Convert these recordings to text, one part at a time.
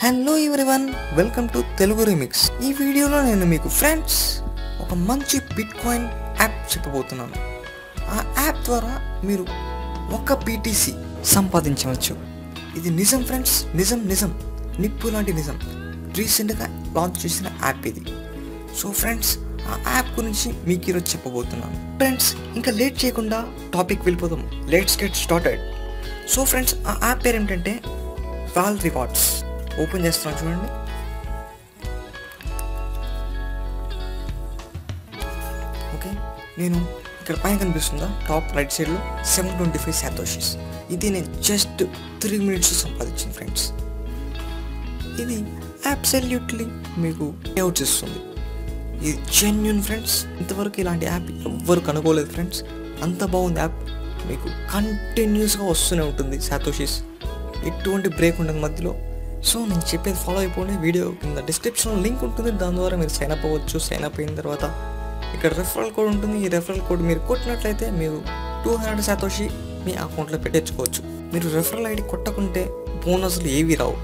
Hello everyone, welcome to Telugu remix. ఈ వీడియోలో నేను మీకు ఫ్రెండ్స్ ఒక మంచి బిట్ కాయిన్ యాప్ చెప్పబోతున్నాను. ఆ యాప్ ద్వారా మీరు ఒక BTC సంపాదించవచ్చు. ఇది నిజం ఫ్రెండ్స్, నిజం నిప్పు లాంటి నిజం. రీసెంట్గా లాంచ్ చేసిన యాప్ ఇది. సో ఫ్రెండ్స్, ఆ యాప్ గురించి మీకు ఈరోజు చెప్పబోతున్నాను. ఫ్రెండ్స్, ఇంకా లేట్ చేయకుండా టాపిక్ వెళ్ళిపోదాం. Let's get started. So friends, ఆ యాప్ పేరు ఏమిటంటే వాల్ రివార్డ్స్. ఓపెన్ చేస్తున్నాను చూడండి. ఓకే, నేను ఇక్కడ పైన కనిపిస్తుందా టాప్ రైట్ సైడ్లో 725 సాతోషిస్. ఇది నేను జస్ట్ 3 minutes సంపాదించాను ఫ్రెండ్స్. ఇది అబ్సల్యూట్లీ మీకు అవుట్ చేస్తుంది. ఇది జెన్యూన్ ఫ్రెండ్స్. ఇంతవరకు ఇలాంటి యాప్ ఎవ్వరు కనుగోలేదు ఫ్రెండ్స్. అంత బాగుంది యాప్. మీకు కంటిన్యూస్గా వస్తూనే ఉంటుంది సాతోషిస్. ఎటువంటి బ్రేక్ ఉండదు మధ్యలో. సో నేను చెప్పేది ఫాలో అయిపోండి. వీడియో కింద డిస్క్రిప్షన్లో లింక్ ఉంటుంది. దాని ద్వారా మీరు సైన్ అప్ అవ్వచ్చు. సైన్ అప్ అయిన తర్వాత ఇక్కడ రెఫరల్ కోడ్ ఉంటుంది. ఈ రెఫరల్ కోడ్ మీరు కొట్టినట్లయితే మీరు 200 సాతోషి మీ అకౌంట్లో పెట్టించుకోవచ్చు. మీరు రెఫరల్ ఐడి కొట్టకుంటే బోనస్లు ఏవి రావు.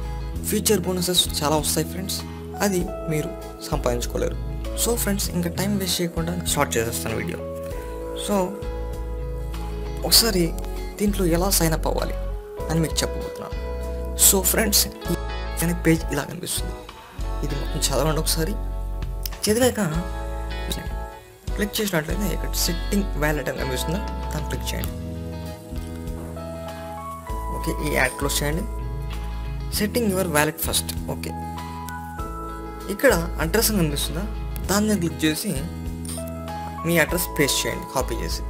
ఫ్యూచర్ బోనసెస్ చాలా వస్తాయి ఫ్రెండ్స్. అది మీరు సంపాదించుకోలేరు. సో ఫ్రెండ్స్, ఇంకా టైం వేస్ట్ చేయకుండా స్టార్ట్ చేసేస్తాను వీడియో. సో ఒకసారి దీంట్లో ఎలా సైన్ అప్ అవ్వాలి అని మీకు చెప్పబోతున్నాను. సో ఫ్రెండ్స్, ఈ పేజ్ ఇలా కనిపిస్తుంది. ఇది మొత్తం చదవండి ఒకసారి. చదివాక క్లిక్ చేసినట్లయితే ఇక్కడ సెట్టింగ్ వ్యాలెట్ అని కనిపిస్తుందా, దాన్ని క్లిక్ చేయండి. ఓకే, ఈ యాడ్ క్లోజ్ చేయండి. Setting your wallet first. Okay, ఇక్కడ అడ్రస్ అని కనిపిస్తుందా, దాని మీద క్లిక్ చేసి మీ అడ్రస్ పేస్ట్ చేయండి కాపీ చేసి.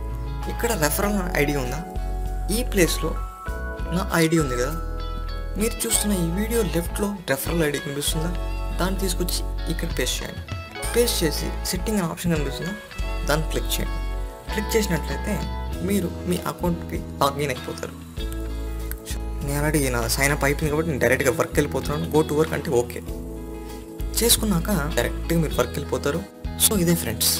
ఇక్కడ రెఫరల్ ఐడి ఉందా, ఈ ప్లేస్లో నా ఐడి ఉంది కదా. మీరు చూస్తున్న ఈ వీడియో లెఫ్ట్లో రెఫరల్ ఐడి కనిపిస్తుందా, దాన్ని తీసుకొచ్చి ఇక్కడ పేస్ట్ చేయండి. పేస్ట్ చేసి సెట్టింగ్ అనే ఆప్షన్ కనిపిస్తుందా, దాన్ని క్లిక్ చేయండి. క్లిక్ చేసినట్లయితే మీరు మీ అకౌంట్కి లాగిన్ అయిపోతారు. నేను ఆల్రెడీ నా సైన్ అప్ అయిపోయింది కాబట్టి నేను డైరెక్ట్గా వర్క్ వెళ్ళిపోతున్నాను. గో టు వర్క్ అంటే ఓకే చేసుకున్నాక డైరెక్ట్గా మీరు వర్క్ వెళ్ళిపోతారు. సో ఇదే ఫ్రెండ్స్,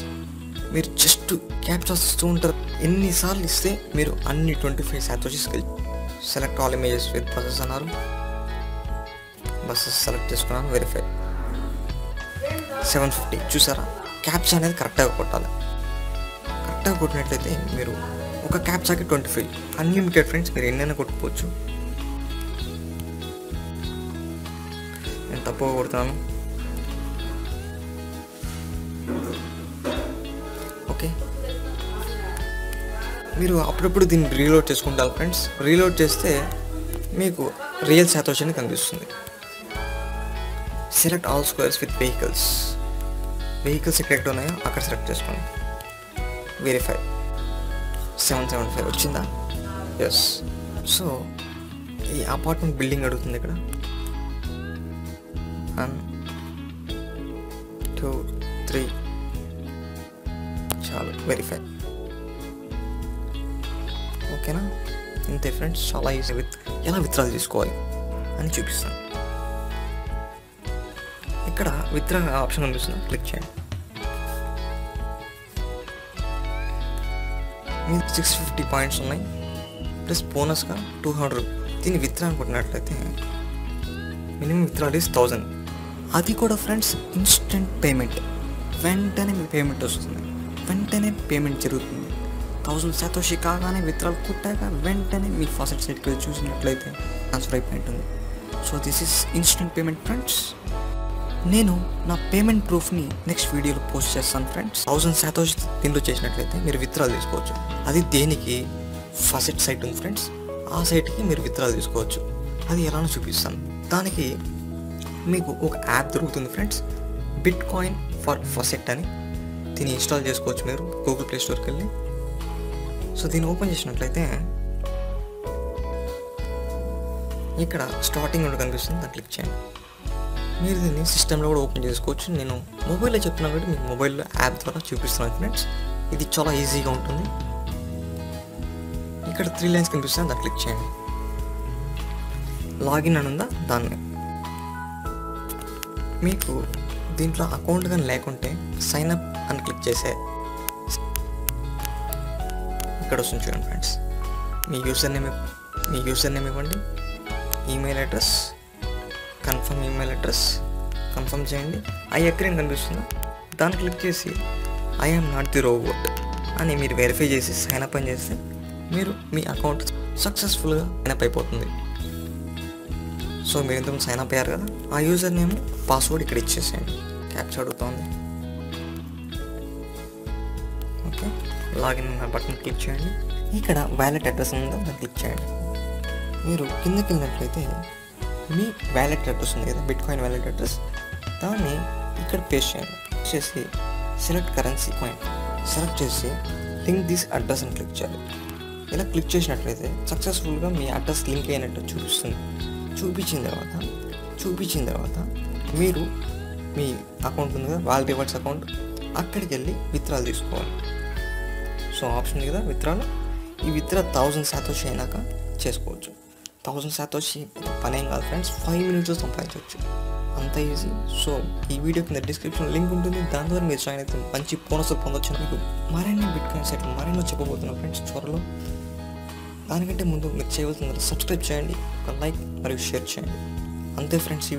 మీరు జస్ట్ క్యాప్చర్స్ ఇస్తూ ఉంటారు. ఎన్నిసార్లు ఇస్తే మీరు అన్ని 25 satoshis select all images with buses అన్నారు. బస్సెస్ సెలెక్ట్ చేసుకున్నాను. వెరిఫై 750. చూసారా, క్యాప్చా అనేది కరెక్ట్గా కొట్టాలి. కరెక్ట్గా కొట్టినట్లయితే మీరు ఒక క్యాప్చాకి 25 అన్లిమిటెడ్ ఫ్రెండ్స్. మీరు ఎన్నైనా కొట్టుకోవచ్చు. నేను తప్పుగా కొడుతున్నాను. ఓకే, మీరు అప్పుడప్పుడు దీన్ని రీలోడ్ చేసుకుంటారు ఫ్రెండ్స్. రీలోడ్ చేస్తే మీకు రియల్ సాతోషి అని కనిపిస్తుంది. Select all squares with vehicles. Vehicles ఎక్కడెక్కడ ఉన్నాయో అక్కడ సెలెక్ట్ చేసుకోండి. వెరిఫై 775 వచ్చిందా? ఎస్. సో ఈ అపార్ట్మెంట్ బిల్డింగ్ అడుగుతుంది ఇక్కడ. 1 2 3 చాలు. వెరిఫై. ఓకేనా? ఇంతే ఫ్రెండ్స్, చాలా ఈజీ. ఎలా విత్డ్రా తీసుకోవాలి అని చూపిస్తాను. ఇక్కడ విత్డ్రా ఆప్షన్ కనిపిస్తుంది, క్లిక్ చేయండి. మీకు 650 పాయింట్స్ ఉన్నాయి, ప్లస్ బోనస్గా 200. దీన్ని విత్డ్రా అనుకుంటున్నట్లయితే మినిమం విత్డ్రా ఈజ్ 1000. అది కూడా ఫ్రెండ్స్ ఇన్స్టెంట్ పేమెంట్. వెంటనే మీ పేమెంట్ వస్తుంది, వెంటనే పేమెంట్ జరుగుతుంది. 1000 సాతోషి కాగానే విత్డ్రాల్ కొట్టాక వెంటనే మీ ఫాసెట్ సైట్కి వెళ్ళి చూసినట్లయితే ట్రాన్స్ఫర్ అయిపోయింటుంది. So this is instant payment friends. నేను నా పేమెంట్ ప్రూఫ్ని నెక్స్ట్ వీడియోలో పోస్ట్ చేస్తాను ఫ్రెండ్స్. 1000 సాతోషి దీంట్లో చేసినట్లయితే మీరు విత్డ్రాల్ తీసుకోవచ్చు. అది దేనికి ఫాసెట్ సైట్ ఉంది ఫ్రెండ్స్, ఆ సైట్కి మీరు విత్డ్రాల్ తీసుకోవచ్చు. అది ఎలానో చూపిస్తాను. దానికి మీకు ఒక యాప్ దొరుకుతుంది friends, bitcoin for faucet అని. దీన్ని ఇన్స్టాల్ చేసుకోవచ్చు మీరు గూగుల్ ప్లే స్టోర్కి వెళ్ళి. సో దీన్ని ఓపెన్ చేసినట్లయితే ఇక్కడ స్టార్టింగ్ నుండి కనిపిస్తుంది, దాన్ని క్లిక్ చేయండి. మీరు దీన్ని సిస్టంలో కూడా ఓపెన్ చేసుకోవచ్చు. నేను మొబైల్లో చెప్తున్నాను కాబట్టి మీకు మొబైల్లో యాప్ ద్వారా చూపిస్తున్నాను ఫ్రెండ్స్. ఇది చాలా ఈజీగా ఉంటుంది. ఇక్కడ 3 లైన్స్ కనిపిస్తుంది, దాన్ని క్లిక్ చేయండి. లాగిన్ అని ఉందా, దాన్ని. మీకు దీంట్లో అకౌంట్ కానీ లేకుంటే సైన్ అప్ అని క్లిక్ చేసే ఇక్కడ వస్తుంది చూడండి ఫ్రెండ్స్. మీ యూజర్ నేమ్ ఇవ్వండి, email address, confirm email address confirm చేయండి. ఐ అగ్రీ అని కనిపిస్తుంది, దాన్ని క్లిక్ చేసి I am not the robot అని మీరు వెరిఫై చేసి సైన్ అప్ అని చేస్తే మీరు మీ అకౌంట్ సక్సెస్ఫుల్గా సైన్ అప్ అయిపోతుంది. సో మీరు ఇంతకు సైన్ అప్ అయ్యారు కదా, ఆ యూజర్ నేమ్ పాస్వర్డ్ ఇక్కడ ఇచ్చేసేయండి. క్యాప్చర్ అడుగుతుంది. ఓకే, లాగిన్ బటన్ క్లిక్ చేయండి. ఇక్కడ వ్యాలెట్ అడ్రస్ ఉందో దాన్ని క్లిక్ చేయండి. మీరు కిందకి వెళ్ళినట్లయితే మీ వ్యాలెట్ అడ్రస్ ఉంది కదా, బిట్కాయిన్ వ్యాలెట్ అడ్రస్, దాన్ని ఇక్కడ పేస్ట్ చేయండి. చేసి సెలెక్ట్ కరెన్సీ కాయిన్ సెలెక్ట్ చేసి లింక్ దిస్ అడ్రస్ అని క్లిక్ చేయాలి. ఇలా క్లిక్ చేసినట్లయితే సక్సెస్ఫుల్గా మీ అడ్రస్ లింక్ అయినట్టు చూపిస్తుంది. చూపించిన తర్వాత మీరు మీ అకౌంట్ ఉంది కదా, వాల్ రివార్డ్స్ అకౌంట్, అక్కడికి వెళ్ళి విత్డ్రాల్ తీసుకోవాలి. సో ఆప్షన్ ఉంది కదా విత్డ్రాల్, ఈ విత్డ్రా 1000 శాతోషి అయినాక చేసుకోవచ్చు. 1000 శాతోషి పనేం కాదు ఫ్రెండ్స్, 5 minutesలో సంపాదించవచ్చు, అంత ఈజీ. సో ఈ వీడియో కింద డిస్క్రిప్షన్ లింక్ ఉంటుంది, దాని ద్వారా మీరు జాయిన్ అయితే మంచి బోనస్ పొందొచ్చు. మీకు మరిన్ని బిట్కాయిన్ సైట్లు మరెన్నో చెప్పబోతున్నాను ఫ్రెండ్స్ త్వరలో. దానికంటే ముందు మీరు చేయవలసింది సబ్స్క్రైబ్ చేయండి, ఒక లైక్ మరియు షేర్ చేయండి. అంతే ఫ్రెండ్స్ ఈ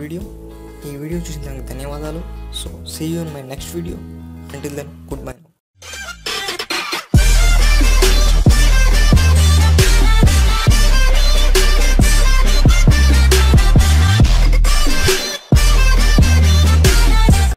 వీడియో చూసిన దానికి ధన్యవాదాలు. So see you in my next video. Until then good bye.